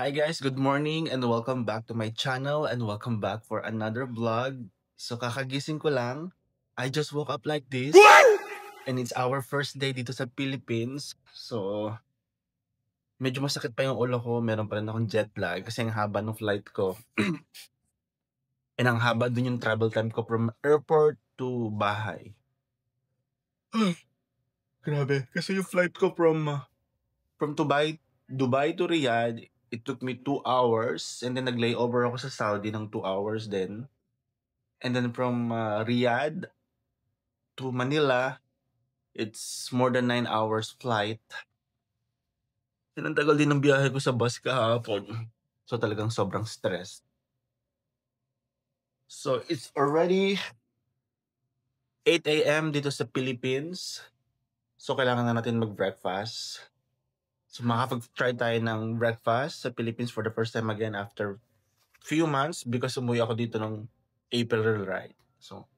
Hi guys, good morning and welcome back to my channel and welcome back for another vlog. So kakagising ko lang, I just woke up like this and it's our first day dito sa Philippines. So medyo masakit pa yung ulo ko, meron pa rin akong jet lag kasi ang haba ng flight ko. And ang haba dun yung travel time ko from airport to bahay. Grabe, kasi yung flight ko from Dubai to Riyadh, it took me 2 hours and then nag-layover ako sa Saudi ng 2 hours din. And then from Riyadh to Manila, it's more than 9 hours flight. And ang tagal din ng biyahe ko sa bus kahapon. So talagang sobrang stress. So it's already 8 a.m. dito sa Philippines. So kailangan na natin mag-breakfast. So makapag-try tayo ng breakfast sa Philippines for the first time again after few months because umuwi ako dito ng April, right? So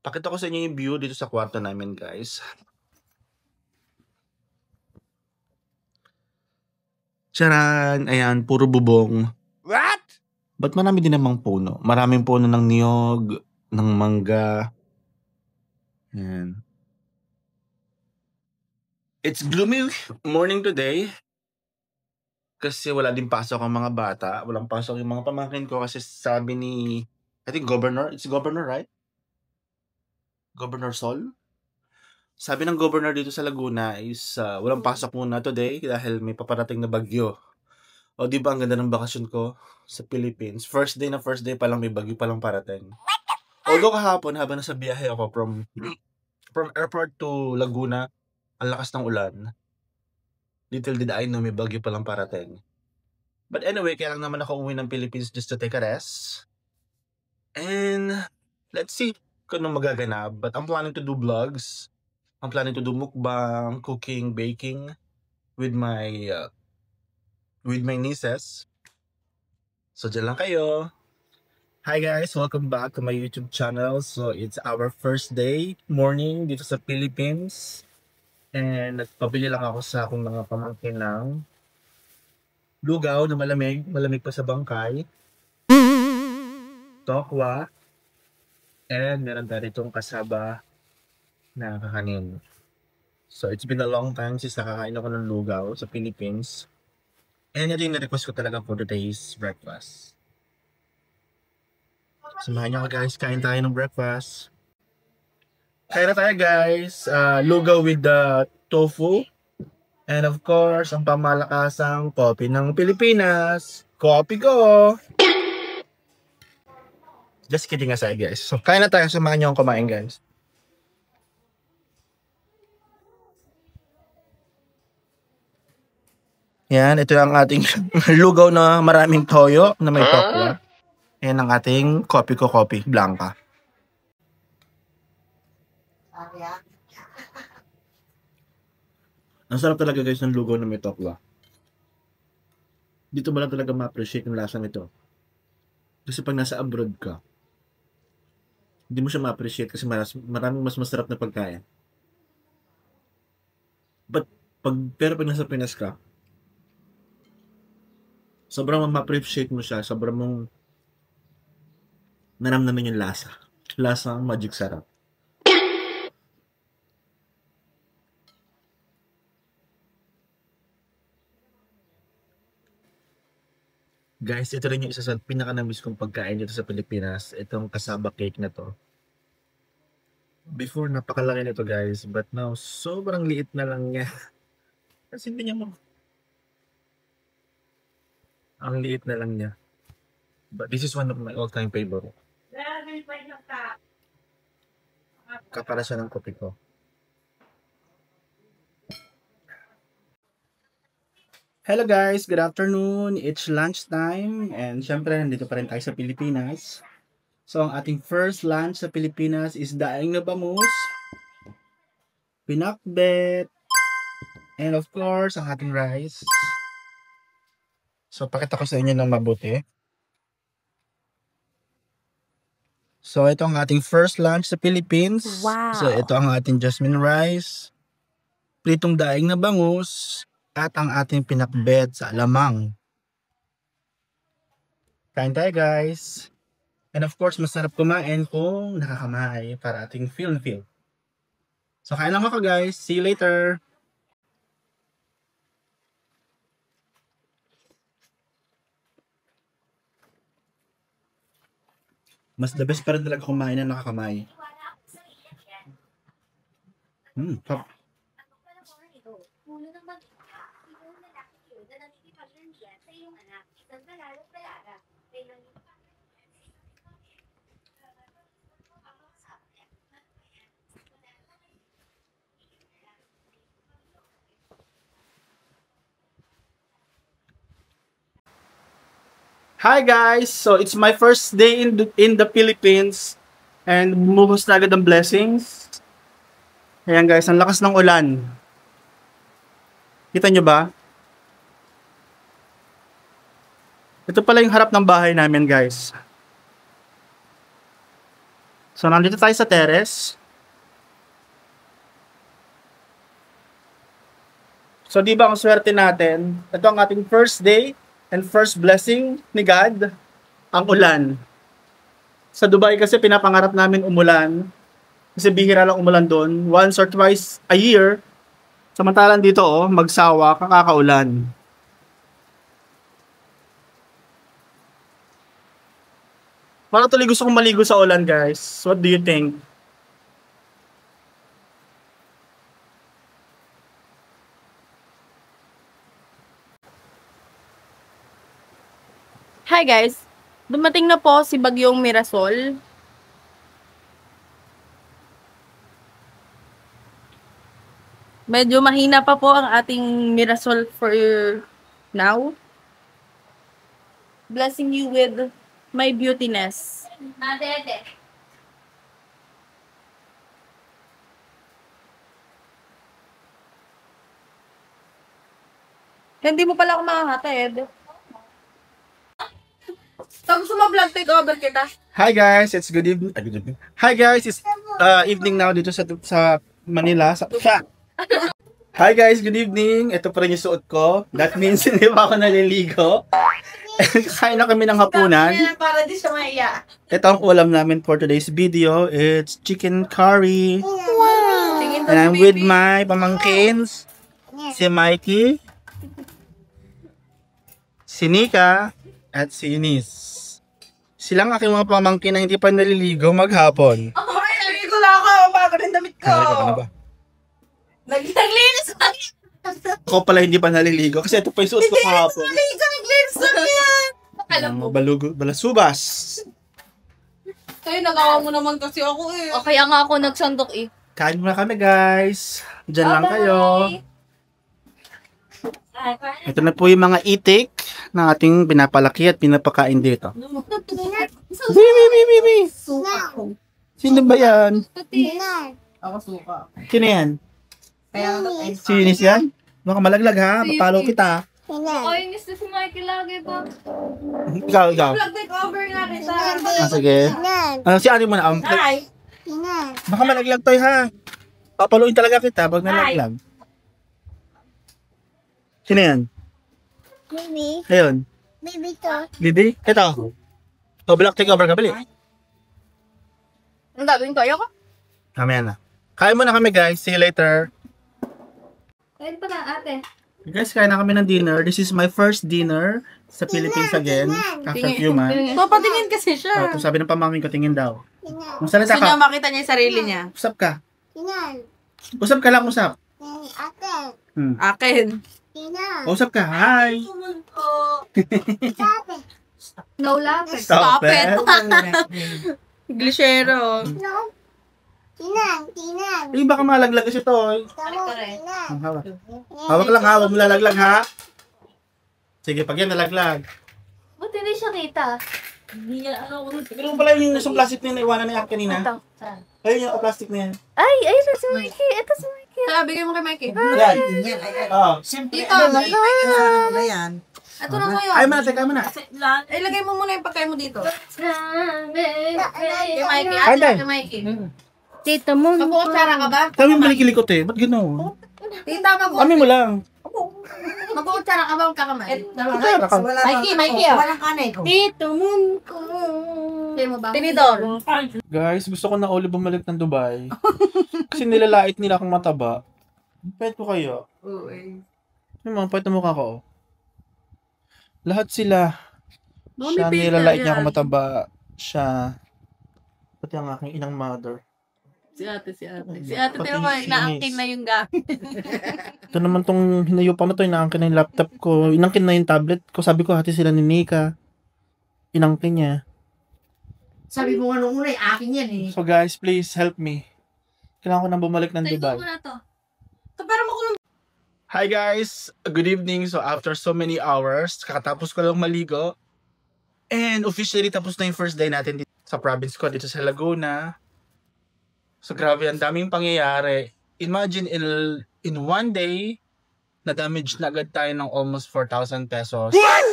pakita ko sa inyo yung view dito sa kwarto namin, guys. Charan! Ayan, puro bubong. What? Ba't marami din namang puno? Maraming puno ng niyog, ng mangga. Ayan. It's gloomy morning today. Kasi wala din pasok ang mga bata. Walang pasok yung mga pamangkin ko kasi sabi ni, I think governor, it's governor, right? Governor Sol? Sabi ng governor dito sa Laguna is walang pasok muna today dahil may paparating na bagyo. O di ba ang ganda ng bakasyon ko sa Philippines? First day pa lang may bagyo pa lang parating. Although kahapon habang nasa biyahe ako from airport to Laguna, ang lakas ng ulan. Little did I know may bagyo pa lang parating. But anyway, kaya lang naman ako uwi ng Philippines just to take a rest. And let's see kung anong magaganap. But I'm planning to do vlogs. I'm planning to do mukbang, cooking, baking with my nieces. So dyan lang kayo. Hi guys, welcome back to my YouTube channel. So it's our first day morning dito sa Philippines. And nagpabili lang ako sa akong mga pamangkin ng lugaw na malamig pa sa bangkay. Tokwa. And meron tayo itong kasaba na kakanin. So it's been a long time since nakakain ako ng lugaw sa Philippines. And ito yung na-request ko talaga for today's breakfast. Samahan niyo ako guys, kain tayo ng breakfast. Kain na tayo guys, lugaw with the tofu. And of course, ang pamalakasang coffee ng Pilipinas. Coffee ko! Just kidding aside guys. So kain na tayo, samahan niyo akong kumain guys. Yan, ito ang ating lugaw na maraming toyo na may tokwa. Yan ang ating coffee ko, coffee blanca. Ang sarap talaga guys ng lugaw na may tokwa. Dito mo lang talaga ma-appreciate yung lasa nito. Kasi pag nasa abroad ka, hindi mo siya ma-appreciate kasi maraming mas masarap na pagkain. Pero pag nasa Pinas ka, sobrang ma-appreciate mo siya, sobrang mong naramdaman yung lasa. Lasa ang magic sarap. Guys, ito rin yung isa sa pinaka-namiss kong pagkain dito sa Pilipinas. Itong kasaba cake na to. Before, napakalaki nito guys. But now, sobrang liit na lang niya. Kasi hindi niya mo. Ang liit na lang niya. But this is one of my all-time favorite. Kapara siya ng kopi ko. Hello guys, good afternoon. It's lunchtime and syempre nandito pa rin tayo sa Pilipinas. So ang ating first lunch sa Pilipinas is daing na bangus, pinakbet, and of course ang ating rice. So pakita ko sa inyo ng mabuti. So ito ang ating first lunch sa Philippines. Wow. So ito ang ating jasmine rice, pritong daing na bangus, at ang ating pinakbet sa alamang. Kain tayo guys. And of course, masarap kumain kung nakakamay para ating feel. So kain lang ako guys. See you later. Mas the best pa rin talaga kumain na nakakamay. Pop. Hi guys! So it's my first day in the Philippines and bumuhos na agad ang blessings. Ayan guys, ang lakas ng ulan. Kita nyo ba? Ito pala yung harap ng bahay namin guys. So nandito tayo sa terrace. So di ba ang swerte natin? Ito ang ating first day and first blessing ni God, ang ulan. Sa Dubai kasi pinapangarap namin umulan. Kasi bihira lang umulan doon. Once or twice a year. Samantalang dito magsawa, kakaulan. Parang tuloy gusto kong maligo sa ulan guys. What do you think? Hi guys! Dumating na po si Bagyong Mirasol. Medyo mahina pa po ang ating Mirasol for now. Blessing you with my beautiness. Hindi mo pala ako makakatid. Pag gusto mo vlog, take over kita. Hi guys, it's good evening. Hi guys, it's evening now dito sa Manila. Hi guys, good evening. Ito pa rin yung suot ko. That means hindi pa ako naliligo. Kain na kami ng hapunan. Para di siya maiya. Ito ang ulam namin for today's video. It's chicken curry. Wow. And I'm with my pamangkins. Si Mikey, si Nika, at si Eunice. Silang aking mga pamangkin na hindi pa naliligo maghapon. Ay, naliligo lang ako. Bago rin damit ko. Naliligo ka na ba? Naglinis na. Ako pala hindi pa naliligo kasi ito pa yung suot ko kahapon. Naglinis na yan. Alam mo. Balasubas. Kaya nagawa mo naman kasi ako eh. O kaya nga ako nagsandok eh. Kain muna kami guys. Diyan lang kayo. Ito na po yung mga itik na ating pinapalaki at pinapakain dito. Bibi! Sino ba yan? Ako suka. Sino yan? Kaya Sinis yan? Baka malaglag ha, papalo kita. Ay, inis na si Mikey lagi ba? Ikaw. Vlog take over nga kita. Sige. Si Ani mo na. Hi! Baka malaglag tayo ha. Papaluin talaga kita pag nalaglag. Sino yan? Baby. Ayun. Baby to. Bibi? Ito. O, block take over ka bali. Ang gagawin ko, ayoko. Kamaya na. Kain muna kami guys. See you later. Kain pa na ate. Guys, kain na kami ng dinner. This is my first dinner sa Philippines again. After a few months. Papatingin kasi siya. Ito sabi ng pamangkin ko, tingin daw. Magsalita Gusto niya ka. makita niya yung sarili niya. Usap ka. Tinan. Usap ka lang, usap. Ate. Akin. Tinan. Usap ka. Hi. Sabi. No lapis. Stop it. Glishero. No. Tinan. Eh, baka malaglag kasi ito. Tamo. Tinan. Ang hawak. Hawak lang ha. Huwag mo lalaglag ha. Sige, pag yan nalaglag. Ba't hindi siya kita? Hindi niya Pero pala yung isang plastic na naiwanan na yan kanina. Ayun yung plastic na yan. Ay, ito si Mikey. Ito si Mikey. Bigay mo kay Mikey. Yan. Oo. Dito. Ano yan? Ito na ngayon. Ay, mana, teka, mana. Ilagay mo muna yung pagkain mo dito. Kay Mikey. Ate. Kay Mikey. Tita mo. Magkukutsara ka ba? Kami yung balikilikot eh. Ba't gano'n? Tita, Kami mo lang. Mag-uutsara ka ba ang kakamay? Kutsara ka. Mikey, Walang kanay ko. Tito Munko. Kaya mo ba? Tinidor. Guys, gusto ko na ulit bumalik ng Dubai. Kasi nilalait nila akong mataba. Pwede ko kayo. Oo eh. Yung mga pwede mukha ko. Lahat sila. Mami, Siya Peter, nilalait niya yan. akong mataba. Siya. Pati ang aking inang mother. Si ate. Si ate, Pati pero si naangkin Miss. na yung gamit. Ito naman tong hinayupan na to. Inaangkin na yung laptop ko. Inangkin na yung tablet ko. Sabi ko hati sila ni Nika. Inangkin niya. Sabi mo nga nung una, akin yan eh. So guys, please help me. Kailangan ko nang bumalik ng Tayo Dubai. ko na to. Pero makulong. Hi guys! Good evening. So after so many hours, kakatapos ko lang maligo. And officially tapos na yung first day natin dito sa province ko, dito sa Laguna. So grabe, ang daming pangyayari. Imagine in one day, na-damage na agad tayo ng almost 4,000 pesos. What?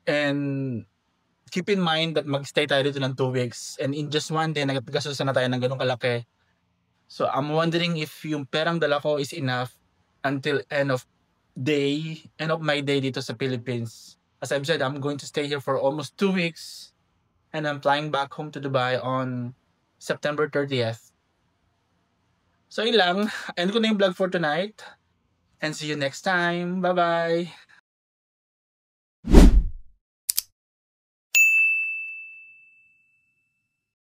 And keep in mind that mag-stay tayo dito ng 2 weeks. And in just one day, naggastos na tayo ng ganun kalaki. So I'm wondering if yung perang dala ko is enough until end of my day dito sa Philippines. As I've said, I'm going to stay here for almost 2 weeks. And I'm flying back home to Dubai on September 30th. So yun lang. End ko na yung vlog for tonight. And see you next time. Bye-bye!